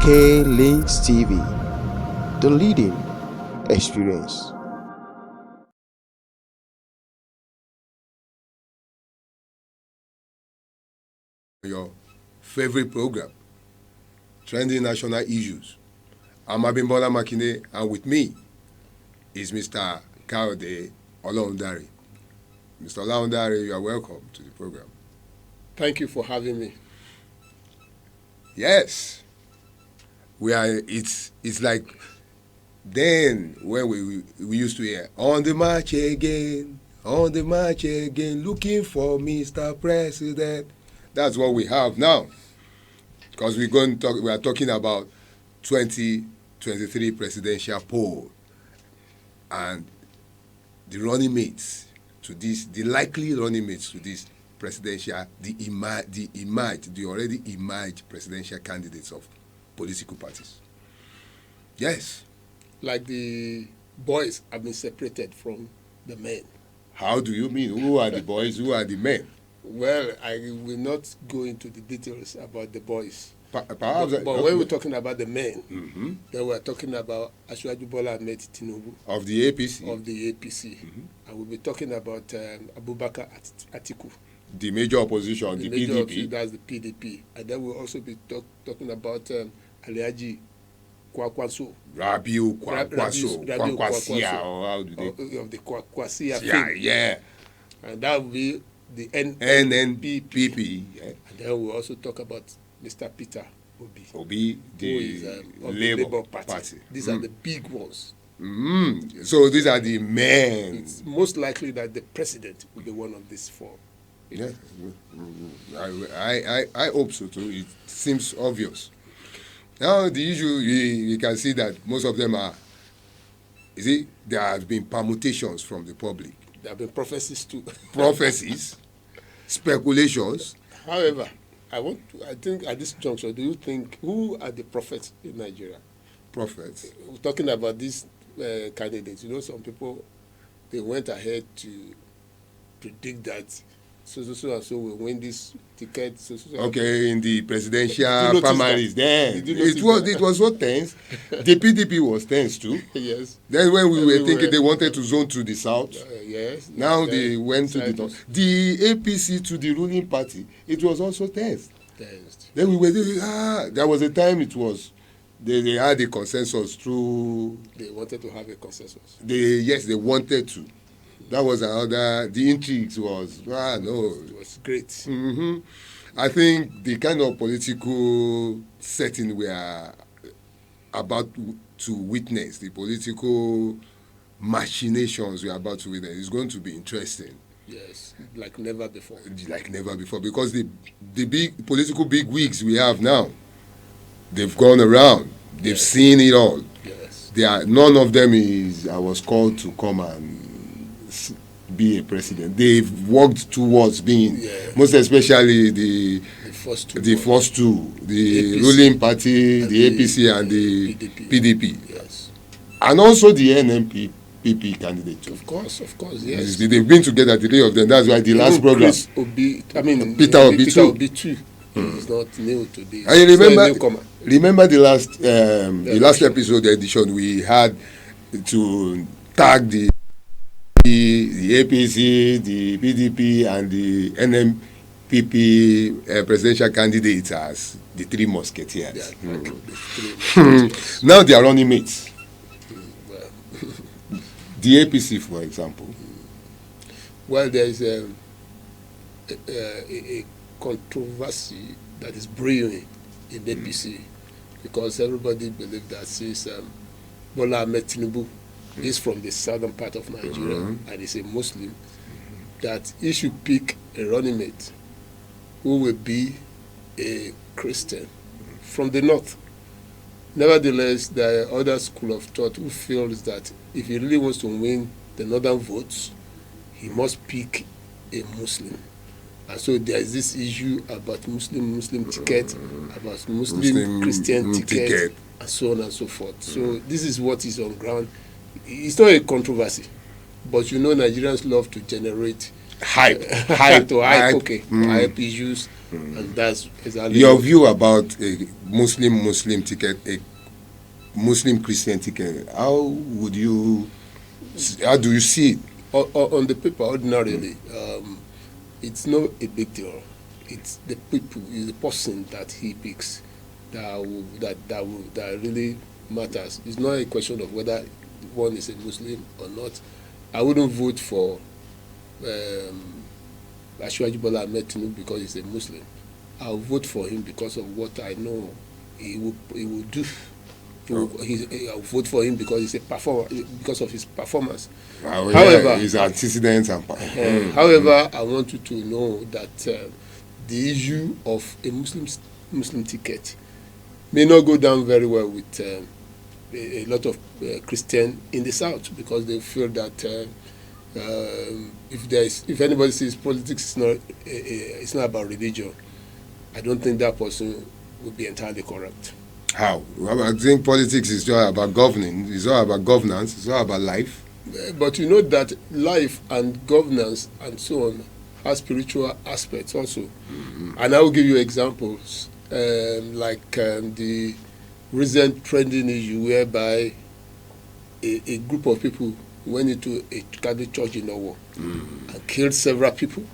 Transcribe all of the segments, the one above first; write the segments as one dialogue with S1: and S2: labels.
S1: K-Links TV, the leading experience.
S2: Your favorite program, Trending National Issues. I'm Abimbola Makinde, and with me is Mr. Kayode Olaundare. Mr. Olaundare, you are welcome to the program.
S3: Thank you for having me.
S2: Yes, we are. It's like then when we used to hear on the march again, looking for Mr. President. That's what we have now, because we are talking about 2023 presidential poll and the running mates to this, the likely running mates to this presidential, the already emerged presidential candidates of political parties. Yes.
S3: Like the boys have been separated from the men.
S2: How do you mean? Who are the boys? Who are the men?
S3: Well, I will not go into the details about the boys.
S2: Perhaps,
S3: but when we're talking about the men,
S2: mm-hmm.
S3: we're talking about Asiwaju Bola Ahmed Tinubu
S2: of the APC.
S3: Mm-hmm. And we'll be talking about Abubakar Atiku.
S2: The major opposition, the PDP.
S3: That's the PDP. And then we'll also be talking about Alhaji Kwankwaso.
S2: Rabiu Kwankwaso. Kwankwasia, or how do they?
S3: Of the Kwankwasia
S2: fame. Yeah.
S3: And that will be the
S2: NNPP. Yeah.
S3: And then we'll also talk about Mr. Peter Obi.
S2: Obi, the Labour Party.
S3: These are the big ones.
S2: So these are the men.
S3: It's most likely that the president will be one of these four.
S2: Yeah, I hope so too. It seems obvious. Now the issue, you can see that most of them are, there have been permutations from the public.
S3: There have been prophecies too.
S2: Prophecies, speculations.
S3: However, I think at this juncture, do you think, who are the prophets in Nigeria?
S2: Prophets?
S3: We're talking about these candidates. You know, some people, they went ahead to predict that so and so will win this ticket.
S2: Okay, in the presidential primaries. Then it was so tense. The PDP was tense too.
S3: Yes.
S2: Then when we were thinking they wanted to zone to the south.
S3: Yes.
S2: Now they went to the north. The APC to the ruling party, it was also tense. Then we were thinking, there was a time it was. They had a consensus through.
S3: They wanted to have a consensus.
S2: They wanted to. That was another. The intrigues was no.
S3: It was great.
S2: Mm-hmm. I think the kind of political setting we are about to witness, the political machinations we are about to witness, is going to be interesting.
S3: Yes, like never before.
S2: Like never before, because the big political big wigs we have now, they've gone around. They've seen it all.
S3: Yes.
S2: None of them I was called to come and be a president. They've worked towards being, most especially the first two, the ruling party, the APC and the PDP.
S3: Yes.
S2: And also the NNPP candidate.
S3: Of course, yes.
S2: They've been together, the three of them. That's why the last program.
S3: Peter Obi too. It's not new today.
S2: I remember the last episode edition we had to tag the APC, the PDP, and the NNPP presidential candidates as the three musketeers. Now they are running mates. The APC, for example.
S3: Well, there is a controversy that is brewing in the APC because everybody believes that since Bola Ahmed Tinubu is from the southern part of Nigeria and is a Muslim, that he should pick a running mate who will be a Christian from the north. Nevertheless, there are other school of thought who feels that if he really wants to win the northern votes, he must pick a Muslim. And so there is this issue about Muslim ticket, about Muslim Christian ticket, and so on and so forth. So this is what is on ground. It's not a controversy, but you know Nigerians love to generate
S2: hype,
S3: to hype, okay,
S2: Mm.
S3: hype issues, and that's exactly
S2: Your view about a Muslim ticket, a Muslim Christian ticket. How do you see it?
S3: On the paper ordinarily. It's not a big deal. It's the people, it's the person that he picks that really matters. It's not a question of whether one is a Muslim or not. I wouldn't vote for Asiwaju Bola Ahmed Tinubu because he's a Muslim. I'll vote for him because of what I know he will do. I'll vote for him because he's a performer, because of his performance. However,
S2: his antecedents and
S3: however, I want you to know that the issue of a Muslim ticket may not go down very well with a lot of Christians in the South, because they feel that if anybody says politics it's not about religion, I don't think that person would be entirely correct.
S2: How? Well, I think politics is all about governing. It's all about governance. It's all about life.
S3: But you know that life and governance and so on has spiritual aspects also. Mm-hmm. And I will give you examples, like the recent trending issue whereby a group of people went into a Catholic church in Owo and killed several people.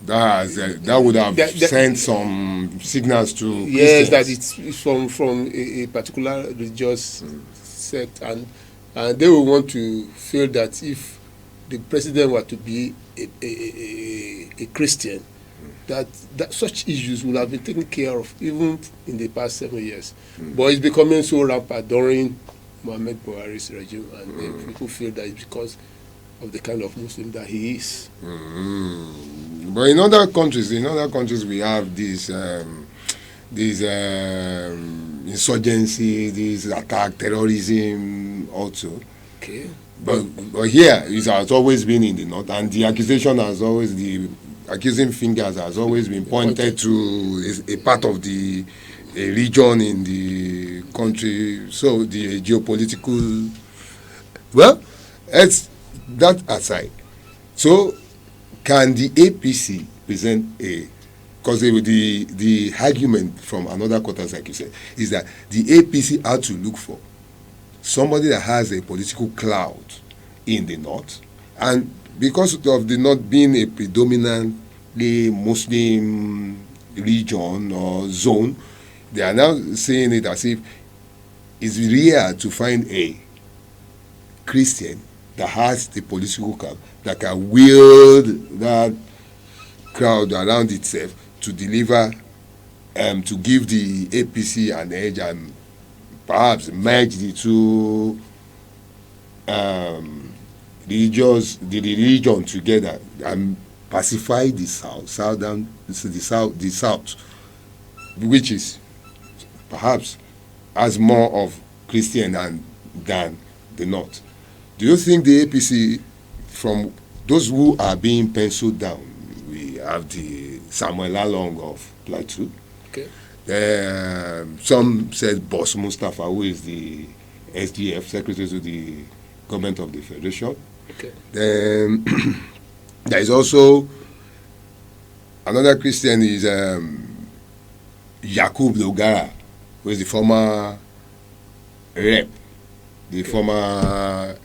S2: That would have sent some signals to
S3: yes,
S2: Christians.
S3: that it's from a particular religious sect, and they will want to feel that if the president were to be a Christian, that such issues would have been taken care of even in the past 7 years. But it's becoming so rampant during Muhammad Buhari's regime, and people feel that it's because of the kind of Muslim that he is.
S2: But in other countries we have these insurgency, this attack, terrorism also.
S3: Okay.
S2: But here it has always been in the north, and the accusing fingers has always been pointed to a part of the region in the country. So the geopolitical, well, it's that aside. So can the APC present because the argument from another quarters, like you said, is that the APC had to look for somebody that has a political cloud in the north, and because of the north being a predominantly Muslim region or zone, they are now saying it as if it's rare to find a Christian that has the political cloud that can wield that crowd around itself to deliver, to give the APC an edge and perhaps merge the two religion together and pacify the south, which is perhaps has more of Christian than the north. Do you think the APC, from those who are being penciled down, we have the Samuel Along of Plateau.
S3: Okay.
S2: Some said Boss Mustafa, who is the SGF, Secretary to the Government of the Federation.
S3: Okay.
S2: Then there is also another Christian is Yakub Logara, who is the former rep, the former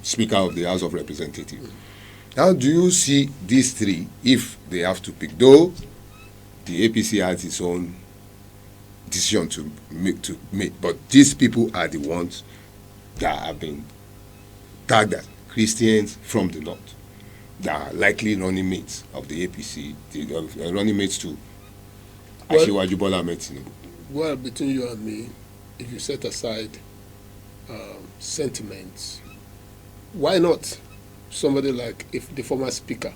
S2: Speaker of the House of Representatives. How do you see these three if they have to pick? Though the APC has its own decision to make, but these people are the ones that have been tagged as Christians from the north, that are likely running mates of the APC, running mates to Asiwaju Bola Ahmed Tinubu.
S3: Well, between you and me, if you set aside sentiments, why not somebody like the former Speaker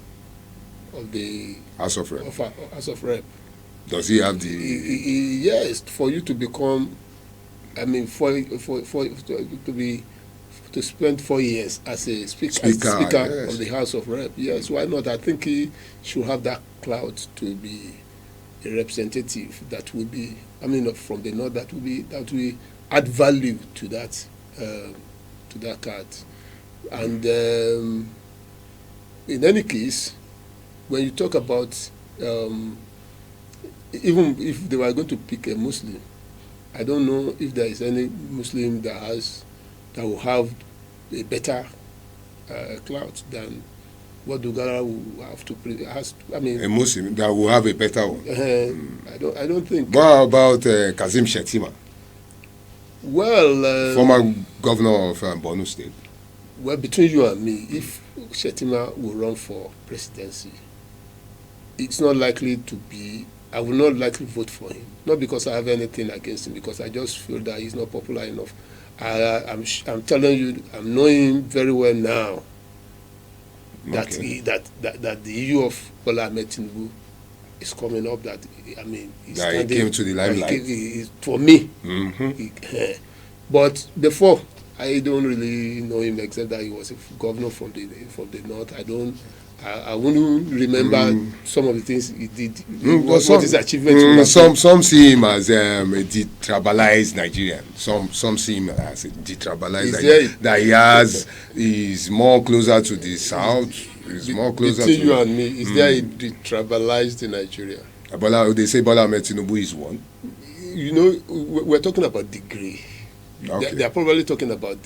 S3: of the
S2: House of Rep?
S3: House of Rep.
S2: Does he have the?
S3: Yes, for you to become, I mean, to spend 4 years as a speaker
S2: yes,
S3: of the House of Rep. Yes, why not? I think he should have that clout to be a representative that will be, I mean, from the north, that will add value to that card. And in any case, when you talk about even if they were going to pick a Muslim, I don't know if there is any Muslim that will have a better clout than what Dogara will have to I mean,
S2: A Muslim that will have a better one.
S3: I don't think.
S2: What about Kazim Shettima,
S3: Well,
S2: former governor of Borno State?
S3: well, between you and me, if Shettima will run for presidency, it's not likely to be. I will not likely vote for him. Not because I have anything against him, because I just feel that he's not popular enough. I'm telling you, I'm knowing him very well now. That
S2: Okay.
S3: that the issue of Bola Ahmed Tinubu is coming up. That I mean, he's
S2: That he
S3: standing-
S2: came to the limelight.
S3: for me.
S2: Mhm.
S3: But before, I don't really know him except that he was a governor from the north. I wouldn't remember some of the things he did. What his achievements would have been.
S2: Some see him as a detribalized Nigerian. Some see him as a detribalized
S3: Is
S2: Nigerian.
S3: there-
S2: That he's more closer to the south. He's more closer
S3: Between you
S2: to.
S3: and me, is there a tribalized in Nigeria?
S2: They say Bola Ahmed Tinubu is one.
S3: You know, we're talking about degree.
S2: Okay.
S3: They are probably talking about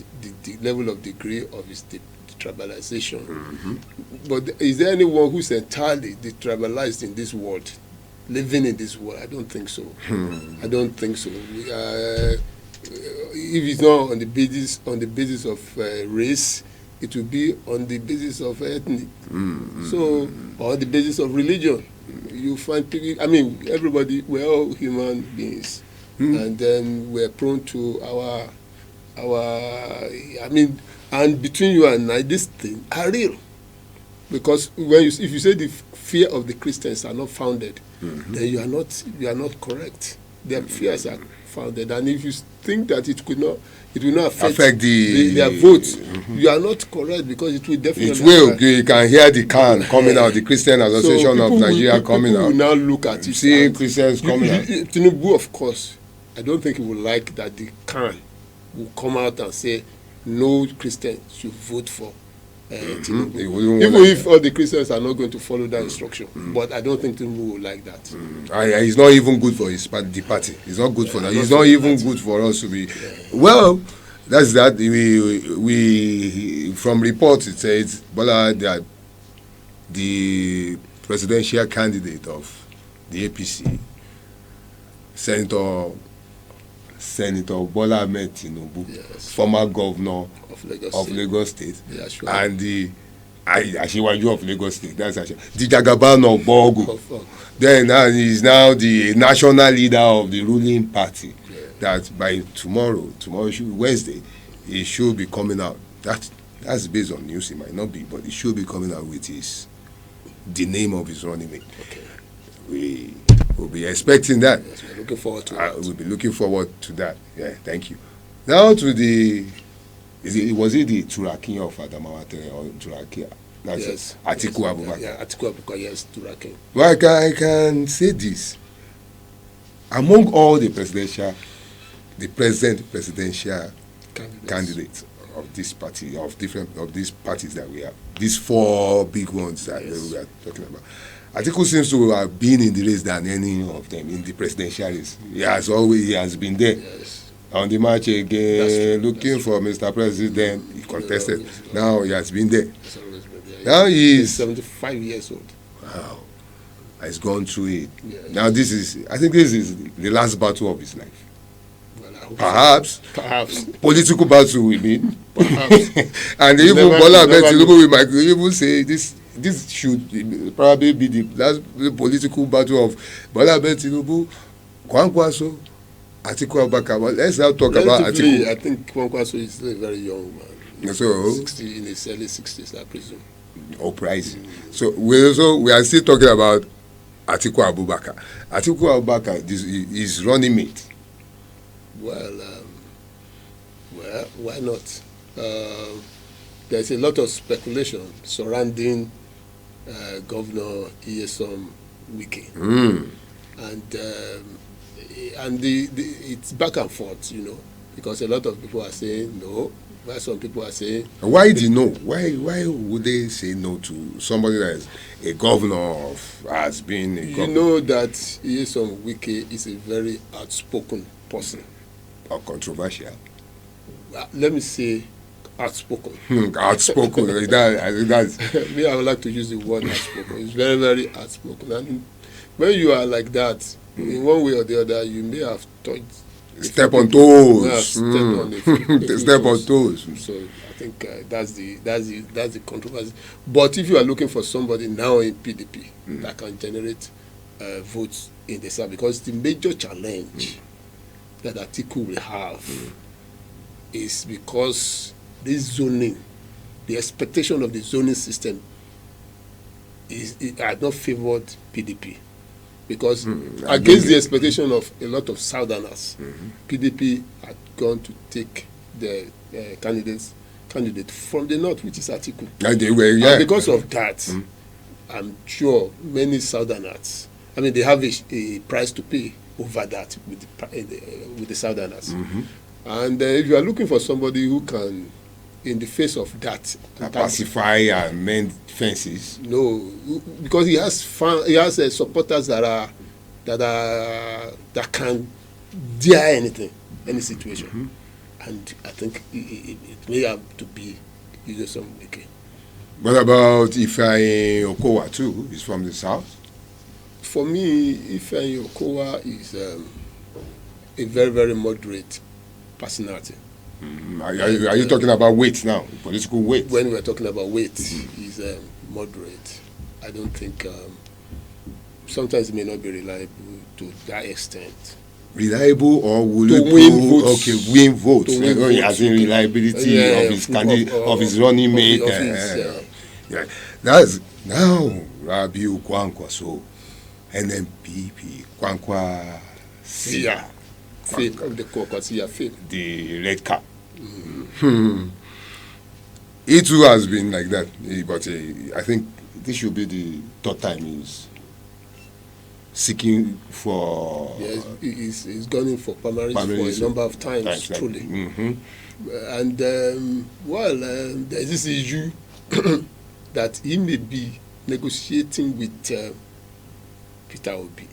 S3: the level of degree of his tribalization. But is there anyone who's entirely detribalized in this world, living in this world? I don't think so. I don't think so. If it's not on the basis of race, it will be on the basis of ethnic. So, or the basis of religion. You find people. I mean, everybody. We're all human beings, and then we're prone to our. I mean, and between you and I, this thing are real, because if you say the fear of the Christians are not founded, then you are not correct. Their fears are founded, and if you think that it will not affect their vote, you are not correct, because it will definitely.
S2: It will. You can hear the can coming out. The Christian Association of Nigeria coming
S3: people
S2: out.
S3: will now look at it.
S2: See
S3: and
S2: Christians coming out.
S3: Tinubu, of course, I don't think he would like that the can will come out and say no Christian should vote for Tinubu.
S2: He wouldn't
S3: Even
S2: like
S3: if all the Christians are not going to follow that instruction, but I don't think Tinubu will like that.
S2: He's not even good for the party. It's not good for that. It's
S3: not
S2: not
S3: for
S2: even
S3: the
S2: good for us to be. Well, that's that. We from reports it says Bola, the presidential candidate of the APC, Senator Bola Ahmed Tinubu,
S3: Yes.
S2: former governor
S3: Of Lagos State.
S2: State,
S3: Yeah, sure.
S2: and the Asiwaju of Lagos State. That's the Jagaban of Bogu.
S3: Of-
S2: Then he's now the national leader of the ruling party. That by tomorrow should be Wednesday, he should be coming out. That's based on news. It might not be, but he should be coming out with the name of his running mate.
S3: Okay.
S2: We will be expecting that.
S3: Yes, we're looking forward to it.
S2: We'll be looking forward to that. Yeah, thank you. Now to was it the Turaki of Adamawa or Turaki? That's
S3: Yes.
S2: Atiku
S3: Yes.
S2: Abubakar.
S3: Yeah, Atiku Abubakar, yes, Turaki.
S2: Well, I can say this. Among all the present presidential candidates of this party, of these parties that we have, these four big ones that we are talking about, Atiku seems to have been in the race than any of them in the presidential race. He has been there.
S3: Yes.
S2: On the march again,
S3: That's true.
S2: looking for Mr. President, he contested.
S3: Yes.
S2: Now he has been there.
S3: It's always been there.
S2: Now
S3: He's
S2: he's
S3: 75 years old.
S2: wow, has gone through it.
S3: Yes.
S2: Now I think this is the last battle of his life.
S3: Well, I hope
S2: Perhaps
S3: so.
S2: political battle we mean,
S3: Perhaps.
S2: and even
S3: Never-
S2: Bola Ahmed
S3: never
S2: Tinubu we might even say this should probably be the last political battle of Bola Ahmed Tinubu, Kwankwaso, Atiku Abubakar. Well, let's now talk about
S3: Relatively,
S2: Atiku.
S3: I think Kwankwaso is still a very young man.
S2: So
S3: 60, in his early 60s, I presume.
S2: uprising. So we are still talking about Atiku Abubakar. Atiku Abubakar is running mate.
S3: Well, why not? There's a lot of speculation surrounding Governor Nyesom Wike, and it's back and forth, because a lot of people are saying no, why some people are saying.
S2: Why do you know? Why would they say no to somebody that is a governor of has been a
S3: You
S2: governor
S3: know that Nyesom Wike is a very outspoken person.
S2: or controversial?
S3: Let me say outspoken.
S2: Outspoken. I think that's
S3: Me, I would like to use the word outspoken. It's very, very outspoken. And when you are like that, in one way or the other, you may have touched.
S2: step on
S3: Yeah,
S2: toes.
S3: step on a few
S2: Step on
S3: toes.
S2: toes.
S3: So I think that's the controversy. But if you are looking for somebody now in PDP that can generate votes in the South, because the major challenge that Atiku will have is because this zoning, the expectation of the zoning system had not favored PDP. Because against the expectation of a lot of Southerners, PDP had gone to take the candidate from the north, which is Atiku.
S2: And they were, yeah.
S3: And because of that, I'm sure many Southerners, I mean, they have a price to pay over that with the Southerners. And if you are looking for somebody who can, in the face of that,
S2: Pacify and mend fences.
S3: no, because he has supporters that can dare anything, any situation, and I think it may have to be Nyesom Wike.
S2: What about Ifeanyi Okowa too? He's from the south.
S3: For me, Ifeanyi Okowa is a very, very moderate personality.
S2: Are you talking about weight now? Political weight?
S3: When we're talking about weight, he's moderate. I don't think sometimes it may not be reliable to that extent.
S2: Reliable, or will
S3: To
S2: you
S3: win votes.
S2: Okay, win votes.
S3: To win
S2: Oh,
S3: votes.
S2: as in reliability of his candidate, of his running mate. Yeah. That's now Rabiu Kwankwaso, NNPP, Kwankwa
S3: Sia. Fame of the Kwankwasia fame.
S2: the red cap. He too has been like that, but I think this should be the third time he's seeking for.
S3: Yes, he's gone in for primaries
S2: Primaries,
S3: for a number of times, truly. And there's this issue that he may be negotiating with Peter Obi.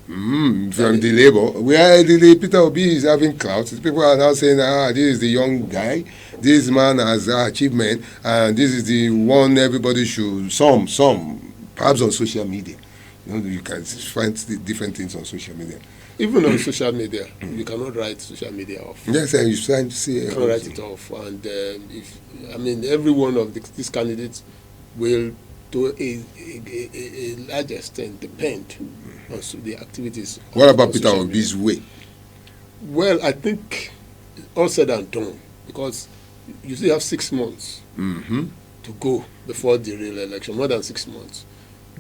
S2: From the Labour, where the Peter Obi is having clout. People are now saying, this is the young guy, this man has achievement, and this is the one everybody should, perhaps on social media. You can find the different things on social media.
S3: Even on social media, you cannot write social media off.
S2: Yes, and you're trying to see.
S3: You can't write it off. And every one of these candidates will, to a large extent, depend on the activities.
S2: What about
S3: on
S2: Peter
S3: social
S2: Obi's way?
S3: Well, I think all said and done, because you still have 6 months to go before the real election, more than 6 months.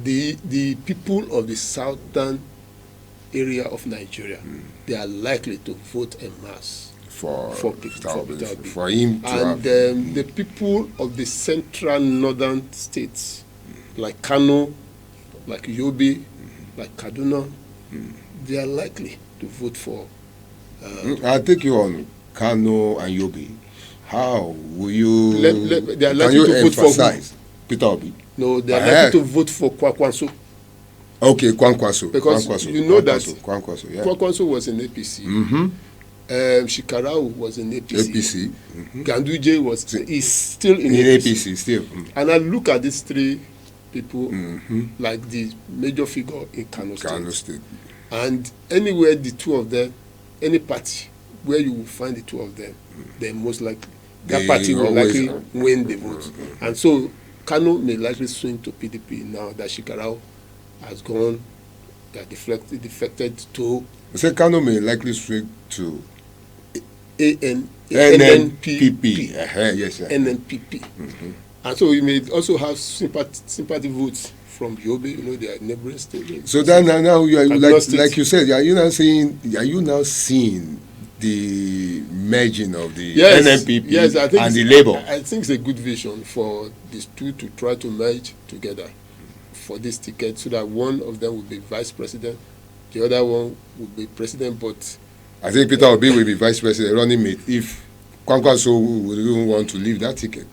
S3: The people of the southern area of Nigeria, they are likely to vote en masse
S2: For
S3: Peter Obi.
S2: for him to
S3: And
S2: have.
S3: the people of the central northern states, like Kano, like Yobe, like Kaduna, they are likely to vote for.
S2: I'll take you on Kano and Yobe. How will you?
S3: They are
S2: can
S3: likely
S2: you
S3: to vote for who?
S2: emphasize Peter Obi?
S3: No, they are likely to vote for Kwakwanso.
S2: Okay, Kwankwaso.
S3: Because
S2: Kwankwaso,
S3: you know that
S2: Kwankwaso, yeah.
S3: Kwakwanso was in APC. Shikarau was in APC.
S2: APC.
S3: Ganduje is still in
S2: APC still.
S3: And I look at these 3 people like the major figure in Kano State.
S2: Kano State.
S3: And anywhere the 2 of them, any party where you will find the 2 of them, they're most likely, that
S2: They
S3: party will
S2: always
S3: likely win the vote. And so Kano may likely swing to PDP now that Shikarau has gone, that defected to
S2: The say Kano may likely swing to
S3: NNPP.
S2: Yes, yeah.
S3: NNPP. And so we may also have sympathy votes from Yobe, they are neighboring states.
S2: So then now you are
S3: Agnostic.
S2: like you said, are you now seeing the merging of the NNPP and the Labour?
S3: I think it's a good vision for these 2 to try to merge together for this ticket, so that one of them will be vice president, the other one will be president. But
S2: I think Peter Obi will be vice president, running mate, if Kwankwaso would even want to leave that ticket.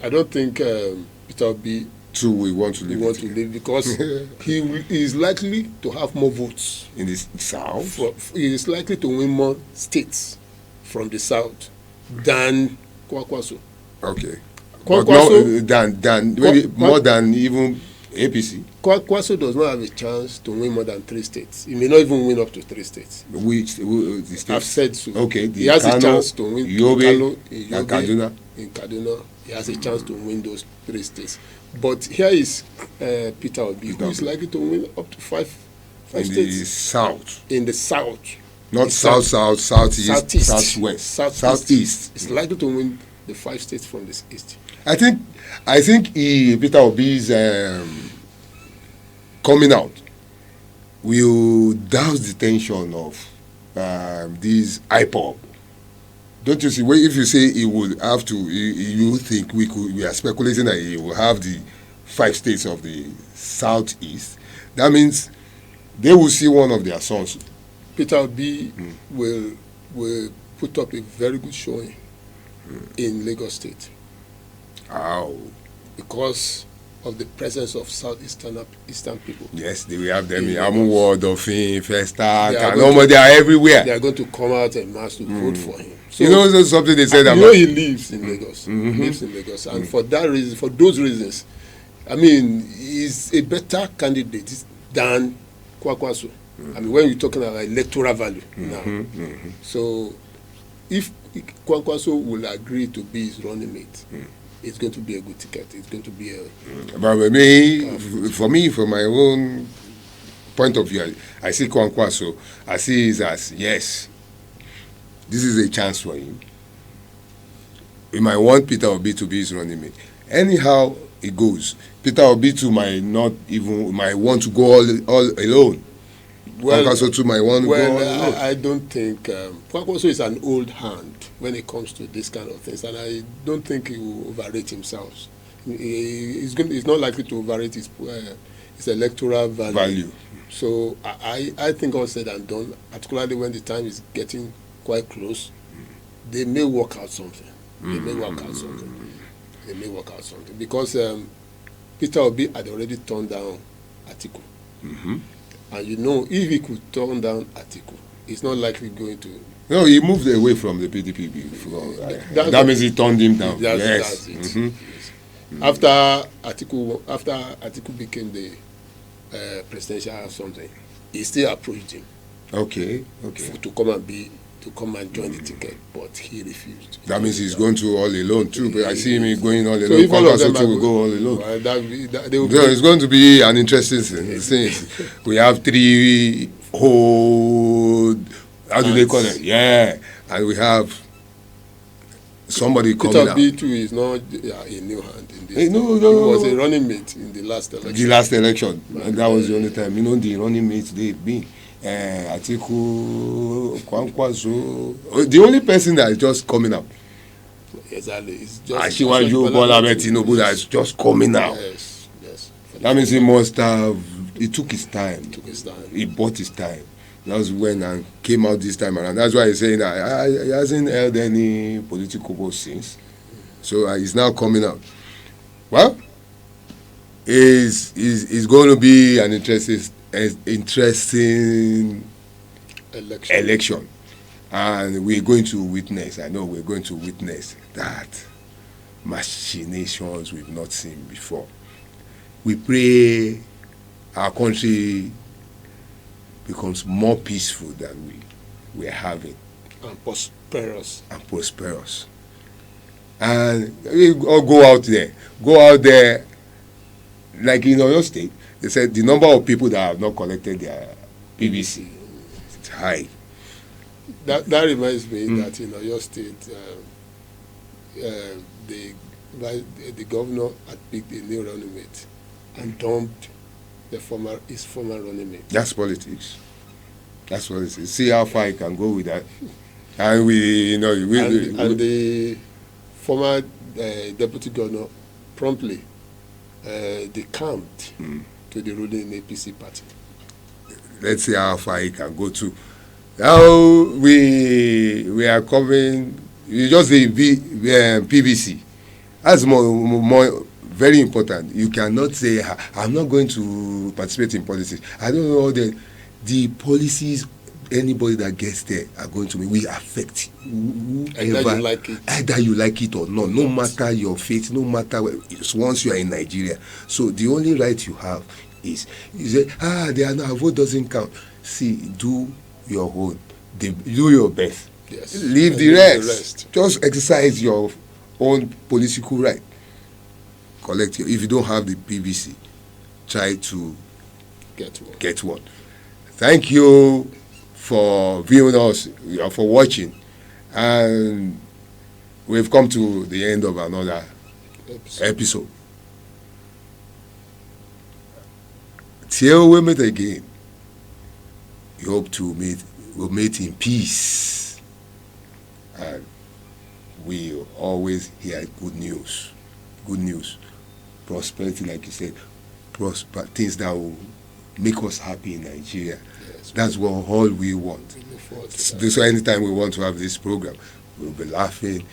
S3: I don't think Peter Obi
S2: Two will want to leave.
S3: want to leave because he is likely to have more votes.
S2: In the south.
S3: He is likely to win more states from the south than Kwankwaso.
S2: Okay. But
S3: Kwankwaso,
S2: than maybe more than even APC.
S3: Kwankwaso does not have a chance to win more than 3 states. He may not even win up to 3 states.
S2: Which the states?
S3: I've said so.
S2: Okay.
S3: He has a chance to win
S2: Yobe,
S3: in
S2: Kaduna.
S3: In Kaduna, he has a chance to win those 3 states. But here is Peter Obi, who is likely to win up to 5
S2: in
S3: states
S2: the south.
S3: in the south.
S2: Not south, southeast, southwest, southeast.
S3: It's likely to win the 5 states from this east.
S2: I think Peter Obi's coming out will douse the tension of this IPOB. Don't you see? If you say he will have to, you think we are speculating that he will have the 5 states of the southeast. That means they will see one of their sons.
S3: Peter Obi will put up a very good showing in Lagos State.
S2: How?
S3: Because of the presence of southeastern people.
S2: Yes, they will have them in
S3: Yeah.
S2: Amuwo, Dolphin, Festa,
S3: They are
S2: Kanomo, they are everywhere.
S3: They are going to come out en masse to vote for him. So,
S2: You know, there's something they said
S3: you
S2: about.
S3: know he lives in Lagos. He lives in Lagos, and for that reason, for those reasons, I mean, he's a better candidate than Kwankwaso. I mean, when we're talking about electoral value now, so if Kwankwaso will agree to be his running mate, it's going to be a good ticket. It's going to be a
S2: But me, for me, from my own point of view, I see Kwankwaso, I see it as, yes, this is a chance for him. We might want Peter Obi to be his running mate. Anyhow it goes, Peter Obi too might want to go all alone. Kwankwaso too might want to go all alone.
S3: I don't think Kwankwaso is an old hand when it comes to this kind of things, and I don't think he will overrate himself. He's not likely to overrate his electoral value. So I think all said and done, particularly when the time is getting quite close, they may work out something. They may work out something because Peter Obi had already turned down Atiku. And you know, if he could turn down Atiku, he's not likely going to.
S2: No, he moved away from the PDP before. That means he turned him down.
S3: That's it. Yes. After Atiku became the presidential or something, he still approached him.
S2: Okay.
S3: To come and join the ticket, but he refused.
S2: That means he's going to all alone too. But I see him going all alone.
S3: So if all of them
S2: Kwankwaso too will go all alone.
S3: Well,
S2: It's going to be an interesting thing. We have 3 whole, how do they call it? Yeah, and we have somebody coming
S3: Peter
S2: out.
S3: Obi too is not a new hand in this.
S2: No.
S3: He was a running mate in the last election.
S2: The last election, and that was the only time. You know, the running mates they've been. Atiku, Kwankwaso. The only person that is just coming out.
S3: Exactly. It's just
S2: Asiwaju Bola Ahmed Tinubu that is just coming out.
S3: Yes.
S2: That means he must have. He took his time. He
S3: He
S2: bought his time. That was when and came out this time around. That's why he's saying that he hasn't held any political post since. So he's now coming out. Well, is going to be an interesting election. And we're going to witness, I know we're going to witness that machinations we've not seen before. We pray our country becomes more peaceful than we're having.
S3: and prosperous.
S2: And we all go out there, like in Oyo State, they said the number of people that have not collected their PVC is high.
S3: That reminds me that in Oyo State, the governor had picked a new running mate and dumped his former running mate.
S2: That's politics. See how far you can go with that. And
S3: the former deputy governor promptly decamped to the ruling APC party.
S2: Let's see how far he can go to. Now we are covering You just the PVC. That's more very important. You cannot say I'm not going to participate in politics. I don't know the policies. Anybody that gets there are going to will affect
S3: Either you like it.
S2: Either you like it or not. No matter your faith, no matter once you are in Nigeria. So the only right you have is you say they are not, our vote doesn't count. See, do your own. Do your best.
S3: Yes.
S2: Leave the rest. Just exercise your own political right. Collect your. If you don't have the PVC, try to get one. Thank you for viewing us, for watching, and we've come to the end of another episode. Till we meet again, we hope to meet in peace, and we always hear good news, prosperity, like you said, things that will make us happy in Nigeria. Yes, that's what all we want. So anytime we want to have this program, we'll be laughing,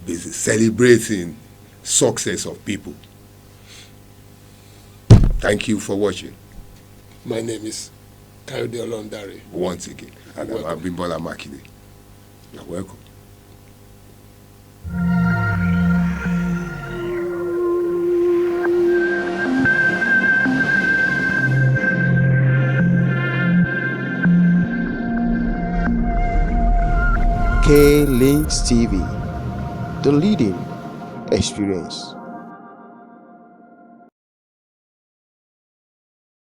S2: busy celebrating success of people. Thank you for watching.
S3: My name is Kayode Olondare.
S2: Once again, and I'm Abimbola Makinde. You're welcome.
S1: K-Links TV, the leading experience.